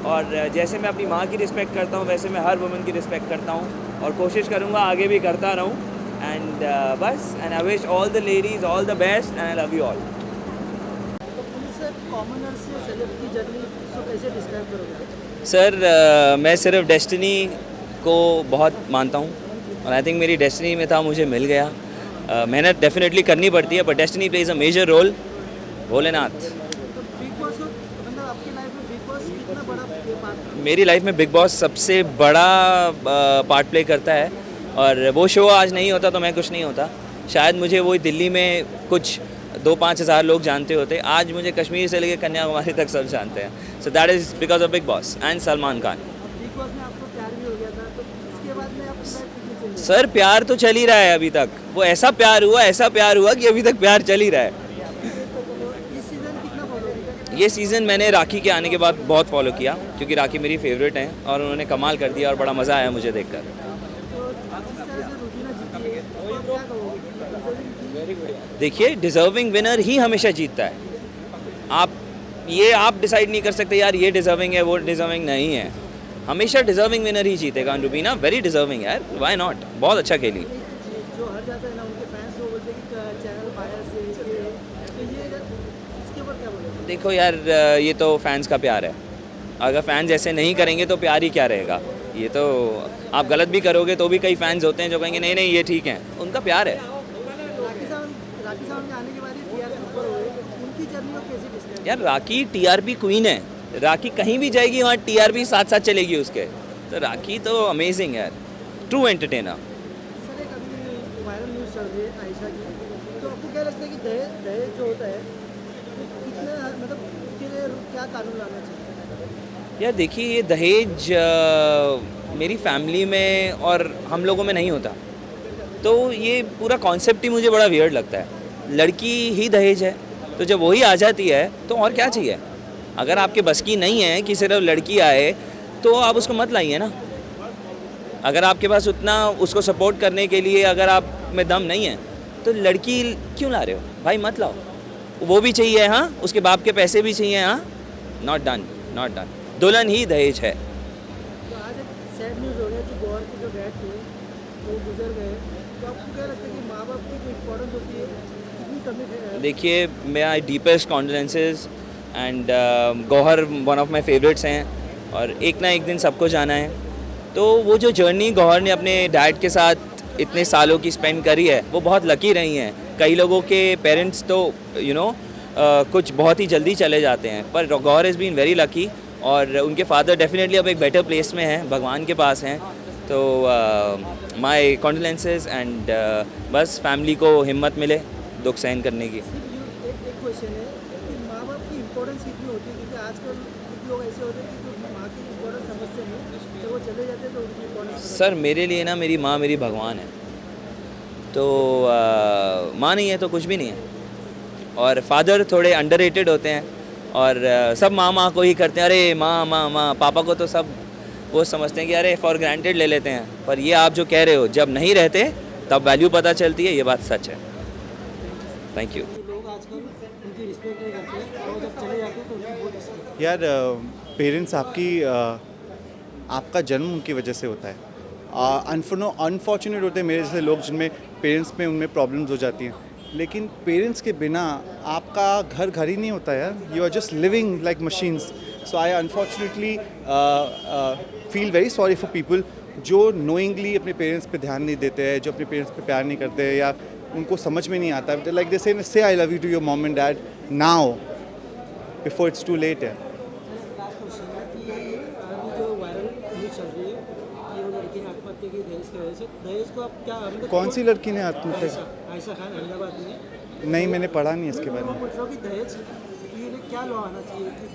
और जैसे मैं अपनी माँ की रिस्पेक्ट करता हूँ वैसे मैं हर वुमेन की रिस्पेक्ट करता हूँ और कोशिश करूँगा आगे भी करता रहूँ। एंड बस, and I wish all the ladies all the best and I love you all. तो पुलिस से कॉमनर से सेलेब की जर्नी को कैसे डिस्क्राइब करोगे? सर मैं सिर्फ डेस्टिनी को बहुत मानता हूँ और आई थिंक मेरी डेस्टिनी में था, मुझे मिल गया। मेहनत डेफिनेटली करनी पड़ती है but destiny plays a major role. Bholenath. मेरी लाइफ में बिग बॉस सबसे बड़ा पार्ट प्ले करता है और वो शो आज नहीं होता तो मैं कुछ नहीं होता। शायद मुझे वो दिल्ली में कुछ 2-5 हज़ार लोग जानते होते, आज मुझे कश्मीर से लेकर कन्याकुमारी तक सब जानते हैं। So that is because of big boss and Salman Khan. Big boss में आपको प्यार भी हो गया था, तो इसके बाद में आपकी लाइफ कितनी चल रही है? सर प्यार तो चल ही रहा है अभी तक, वो ऐसा प्यार हुआ कि अभी तक प्यार चल ही रहा है। इस सीजन कितना फॉलो किया? ये सीज़न मैंने राखी के आने के बाद बहुत फॉलो किया क्योंकि राखी मेरी फेवरेट है और उन्होंने कमाल कर दिया और बड़ा मज़ा आया मुझे देखकर। तो जिस तरह से रुबीना जीती है, तो आप क्या कहोगे? देखिए डिज़र्विंग विनर ही हमेशा जीतता है। आप डिसाइड नहीं कर सकते यार ये डिज़र्विंग है वो डिज़र्विंग नहीं है, हमेशा डिज़र्विंग विनर ही जीतेगा। रुबीना वेरी डिज़र्विंग है यार, व्हाई नॉट, बहुत अच्छा खेली। जो हर जाता है ना उनके फैंस वो बोलते हैं कि चैनल बायस है, तो ये इसके ऊपर क्या बोलोगे? देखो यार ये तो फैंस का प्यार है, अगर फैंस ऐसे नहीं करेंगे तो प्यार ही क्या रहेगा। ये तो आप गलत भी करोगे तो भी कई फैंस होते हैं जो कहेंगे नहीं नहीं ये ठीक है, उनका प्यार है। राखी सावंत के आने के बाद ही टीआरपी ऊपर हुए, उनकी जर्नी को कैसे डिस्क्राइब? यार राखी टीआरपी क्वीन है, राखी कहीं भी जाएगी वहाँ टीआरपी साथ साथ चलेगी उसके। तो राखी तो अमेजिंग है, ट्रू एंटरटेनर। सर एक अभी वायरल न्यूज़ चल रही है आयशा की, तो आपको क्या लगता है कि दहेज जो होता है तो कितना मतलब उसके लिए क्या कानून लाना चाहिए? यार देखिए ये दहेज मेरी फैमिली में और हम लोगों में नहीं होता, तो ये पूरा कॉन्सेप्ट ही मुझे बड़ा वियर्ड लगता है। लड़की ही दहेज है, तो जब वही आ जाती है तो और क्या चाहिए। अगर आपके बस की नहीं है कि सिर्फ लड़की आए तो आप उसको मत लाइए ना। अगर आपके पास उतना उसको सपोर्ट करने के लिए अगर आप में दम नहीं है तो लड़की क्यों ला रहे हो भाई, मत लाओ। वो भी चाहिए हाँ, उसके बाप के पैसे भी चाहिए हाँ, नॉट डन नॉट डन। दुल्हन ही दहेज है। तो आज एक सैड न्यूज़ हो गया कि गौर के जो डैड थे वो गुजर गए, तो आपको क्या लगता है कि माँ बाप की जो इम्पोर्टेंस होती है कितनी कमी है? देखिए मेरा deepest condolences and Gauahar one of my favourites हैं और एक ना एक दिन सबको जाना है। तो वो जो जर्नी गौहर ने अपने डैड के साथ इतने सालों की स्पेंड करी है वो बहुत लकी रही हैं। कई लोगों के पेरेंट्स तो कुछ बहुत ही जल्दी चले जाते हैं, पर Gauahar is been very lucky और उनके फादर डेफिनेटली अब एक बेटर प्लेस में हैं, भगवान के पास हैं। तो माय कॉन्डोलेंसेस एंड बस फैमिली को हिम्मत मिले दुख सहन करने की। एक क्वेश्चन है कि माँ बाप की इम्पोर्टेंस कितनी होती है, क्योंकि आजकल कुछ लोग ऐसे होते हैं कि जो माँ की इम्पोर्टेंस समझते नहीं, तो वो चले जाते हैं तो उनकी इम्पोर्टेंस। सर मेरे लिए ना मेरी माँ मेरी भगवान है, तो माँ नहीं है तो कुछ भी नहीं है। और फादर थोड़े अंडररेटेड होते हैं और सब माँ को ही करते हैं, अरे माँ माँ माँ। पापा को तो सब वो समझते हैं कि अरे फॉर ग्रांटेड ले लेते हैं, पर ये आप जो कह रहे हो जब नहीं रहते तब वैल्यू पता चलती है, ये बात सच है। Thank you. लोग आजकल उनकी रिस्पेक्ट नहीं करते और जब चले जाते हैं तो उनकी बहुत रिस्पेक्ट। यार पेरेंट्स आपका जन्म उनकी वजह से होता है। अनफॉर्चुनेट होते हैं मेरे जैसे लोग जिनमें पेरेंट्स में उनमें प्रॉब्लम्स हो जाती हैं, लेकिन पेरेंट्स के बिना आपका घर घर ही नहीं होता यार। You are just living like machines. So I unfortunately feel very sorry for people जो नोइंगली अपने पेरेंट्स पे ध्यान नहीं देते हैं, जो अपने पेरेंट्स पे प्यार नहीं करते हैं, या उनको समझ में नहीं आता। Like they say I love you to your mom and dad now before it's too late है। लास्ट क्वेश्चन है कि अभी जो वायरल न्यूज़ चल रही है कि वो लड़की ने आत्महत्या की दहेज की वजह से, दहेज को आप क्या मतलब कौन सी लड़की ने आत्महत्या की? आयशा खान अहमदाबाद में। नहीं, मैंने पढ़ा नहीं इसके बारे मैं में। पूछ रहा हूँ कि दहेज के लिए क्या लॉ आना चाहिए कि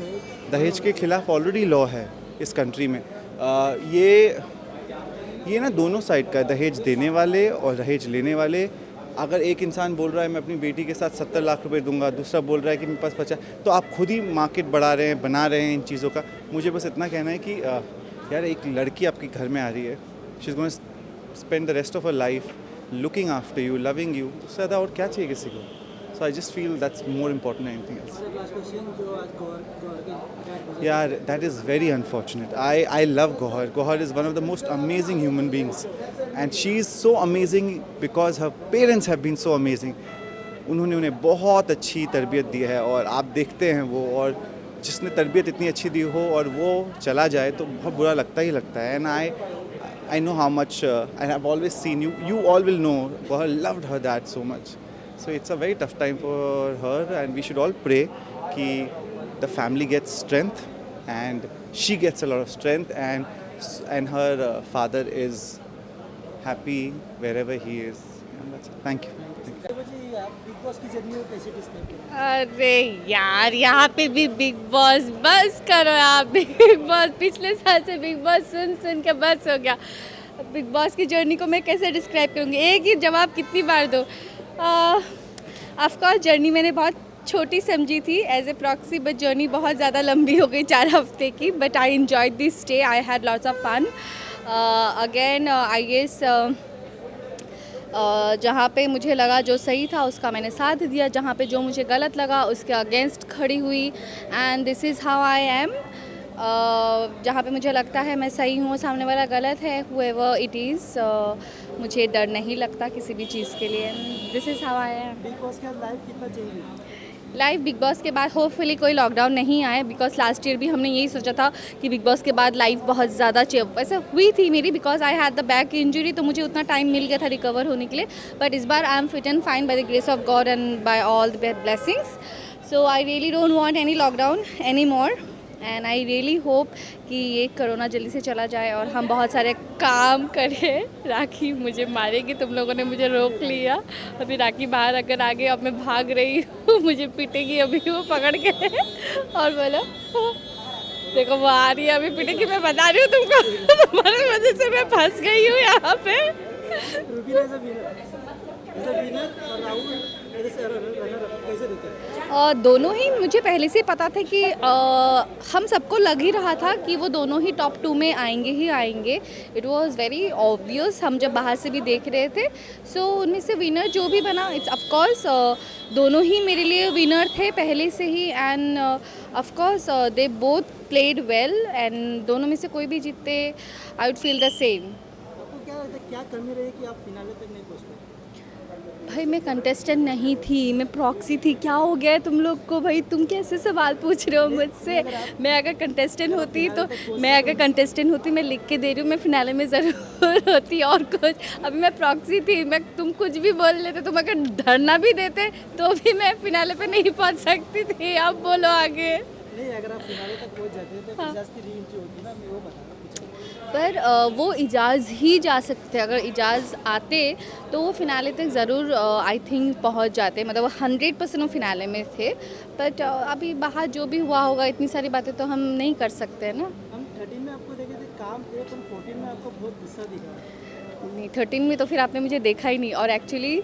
दहेज के खिलाफ ऑलरेडी लॉ है इस कंट्री में। ये ना दोनों साइड का है, दहेज देने वाले और दहेज लेने वाले। अगर एक इंसान बोल रहा है मैं अपनी बेटी के साथ 70 लाख रुपए दूंगा, दूसरा बोल रहा है कि मेरे पास 50, तो आप खुद ही मार्केट बढ़ा रहे हैं, बना रहे हैं इन चीज़ों का। मुझे बस इतना कहना है कि यार एक लड़की आपके घर में आ रही है, she is going to spend the rest of her life looking after you, loving you, उससे ज़्यादा और क्या चाहिए किसी को। So I just feel that's more important than anything else. Last question जो आज गौर के यार that is very unfortunate. I love Gohar. Gohar is one of the most amazing human beings, and she is so amazing because her parents have been so amazing. उन्होंने उन्हें बहुत अच्छी तरबियत दी है और आप देखते हैं वो, और जिसने तरबियत इतनी अच्छी दी हो और वो चला जाए तो बहुत बुरा लगता ही लगता है। And I know how much I have always seen you all will know Gohar loved her dad so much. So it's a very tough time for her, and we should all pray कि the family gets strength and she gets a lot of strength, and her father is happy wherever he is. And that's it. Thank you. जी आप बिग बॉस की जर्नी को कैसे डिस्क्राइब करेंगे? अरे यार, यहाँ पे भी बिग बॉस, बस करो आप। बिग बॉस पिछले साल से बिग बॉस सुन के बस हो गया। बिग बॉस की जर्नी को मैं कैसे डिस्क्राइब करूँगी? एक ही जवाब कितनी बार दो? ऑफकोर्स जर्नी मैंने बहुत छोटी समझी थी as a proxy, but journey बहुत ज़्यादा लंबी हो गई 4 हफ्ते की। But I enjoyed this stay, I had lots of fun. Again I guess जहाँ पे मुझे लगा जो सही था उसका मैंने साथ दिया, जहाँ पे जो मुझे गलत लगा उसके अगेंस्ट खड़ी हुई। And this is how I am. जहाँ पे मुझे लगता है मैं सही हूँ, सामने वाला गलत है, whoever it is, मुझे डर नहीं लगता किसी भी चीज़ के लिए। This is how I am. Big boss का लाइफ कितना चेंज हुआ? लाइव बिग बॉस के बाद होपफुली कोई लॉकडाउन नहीं आए, बिकॉज लास्ट ईयर भी हमने यही सोचा था कि बिग बॉस के बाद लाइफ बहुत ज़्यादा वैसे हुई थी मेरी, because I had the back injury, तो मुझे उतना टाइम मिल गया था रिकवर होने के लिए। बट इस बार I am fit and fine by the grace of god and by all the blessings. So I really don't want any lockdown any more, and I really hope कि ये कोरोना जल्दी से चला जाए और हम बहुत सारे काम करें। राखी मुझे मारेगी, तुम लोगों ने मुझे रोक लिया, अभी राखी बाहर अगर आ गई, अब मैं भाग रही हूँ, मुझे पीटेगी अभी वो पकड़ के। और बोलो देखो वो आ रही है, अभी पीटेगी, मैं बता रही हूँ तुमको। तुम्हारी वजह से मैं फंस गई हूँ यहाँ पे। रूबीना एज अ विनर और Rahul as a runner up कैसे देते हैं? दोनों ही मुझे पहले से पता था कि हम सबको लग ही रहा था कि वो दोनों ही टॉप 2 में आएंगे ही आएंगे। इट वाज वेरी ऑब्वियस, हम जब बाहर से भी देख रहे थे। सो उनमें से विनर जो भी बना, इट्स ऑफकोर्स दोनों ही मेरे लिए विनर थे पहले से ही। And of course they both played well, and दोनों में से कोई भी जीतते I would feel the same. आपको क्या लगता है क्या कमी रही कि आप फिनाले तक नहीं पहुँच पाए? भाई मैं कंटेस्टेंट नहीं थी, मैं प्रॉक्सी थी। क्या हो गया है तुम लोग को? भाई तुम कैसे सवाल पूछ रहे हो मुझसे? मैं अगर कंटेस्टेंट होती मैं लिख के दे रही हूँ, मैं फिनाले में ज़रूर होती। और कुछ अभी मैं प्रॉक्सी थी, मैं तुम कुछ भी बोल लेते, तुम अगर धरना भी देते तो भी मैं फिनाले पे नहीं पहुँच सकती थी। अब बोलो आगे। नहीं, अगर आप फिनाले तक पहुँच जाते तो इजाज़ की री एंट्री होती ना, मैं वो बता रहा हूँ। पर वो इजाज़ ही जा सकते थे, अगर इजाज़ आते तो वो फिनाले तक ज़रूर आई थिंक पहुंच जाते, मतलब वो 100% वो फिनाले में थे। बट अभी बाहर जो भी हुआ होगा, इतनी सारी बातें तो हम नहीं कर सकते ना। हम 13 में आपको देखे थे काम थे, पर 14 में आपको बहुत गुस्सा दिखा। नहीं 13 में तो फिर आपने मुझे देखा ही नहीं, और एक्चुअली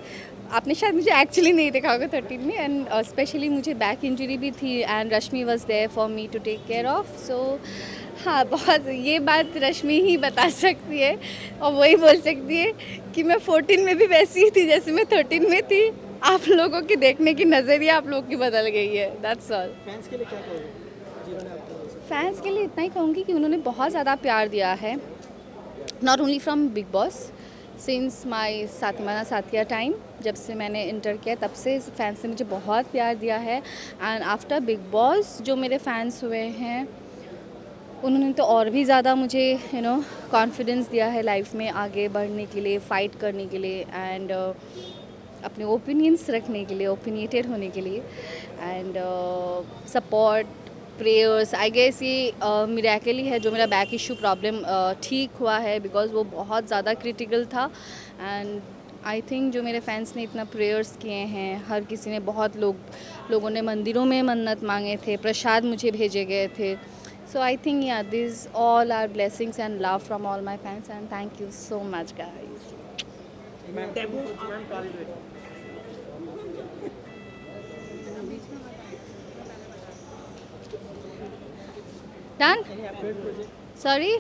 आपने शायद मुझे एक्चुअली नहीं देखा होगा 13 में, एंड स्पेशली मुझे बैक इंजरी भी थी and Rashmi was there for me to take care of. So हाँ, बहुत ये बात रश्मि ही बता सकती है और वही बोल सकती है कि मैं 14 में भी वैसी ही थी जैसे मैं 13 में थी. आप लोगों की देखने की नज़रिया आप लोगों की बदल गई है. That's all. फैंस के लिए क्या कहोगे जिन्होंने आपको फैंस के लिए इतना ही कहूँगी कि उन्होंने बहुत ज़्यादा प्यार दिया है, not only from big boss, since my Saathiya Saathiya time. जब से मैंने इंटर किया तब से फैंस ने मुझे बहुत प्यार दिया है. एंड आफ्टर बिग बॉस जो मेरे फैंस हुए हैं उन्होंने तो और भी ज़्यादा मुझे कॉन्फिडेंस दिया है लाइफ में आगे बढ़ने के लिए, फ़ाइट करने के लिए, एंड अपने ओपिनियंस रखने के लिए, ओपिनिएटेड होने के लिए, and support, prayers. I guess ये मिरेकल ही है जो मेरा बैक इशू प्रॉब्लम ठीक हुआ है, बिकॉज वो बहुत ज़्यादा क्रिटिकल था. एंड आई थिंक जो मेरे फैंस ने इतना प्रेयर्स किए हैं, हर किसी ने, बहुत लोगों ने मंदिरों में मन्नत मांगे थे, प्रसाद मुझे भेजे गए थे. So I think yeah this all are blessings and love from all my fans, and thank you so much guys. Done. Sorry,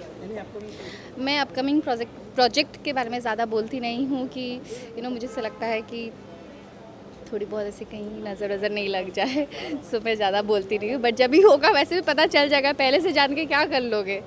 मैं अपकमिंग प्रोजेक्ट के बारे में ज़्यादा बोलती नहीं हूँ कि मुझे ऐसा लगता है कि थोड़ी बहुत ऐसे कहीं नज़र नहीं लग जाए. सो मैं ज़्यादा बोलती नहीं हूँ, बट जब भी होगा वैसे भी पता चल जाएगा. पहले से जान के क्या कर लोगे.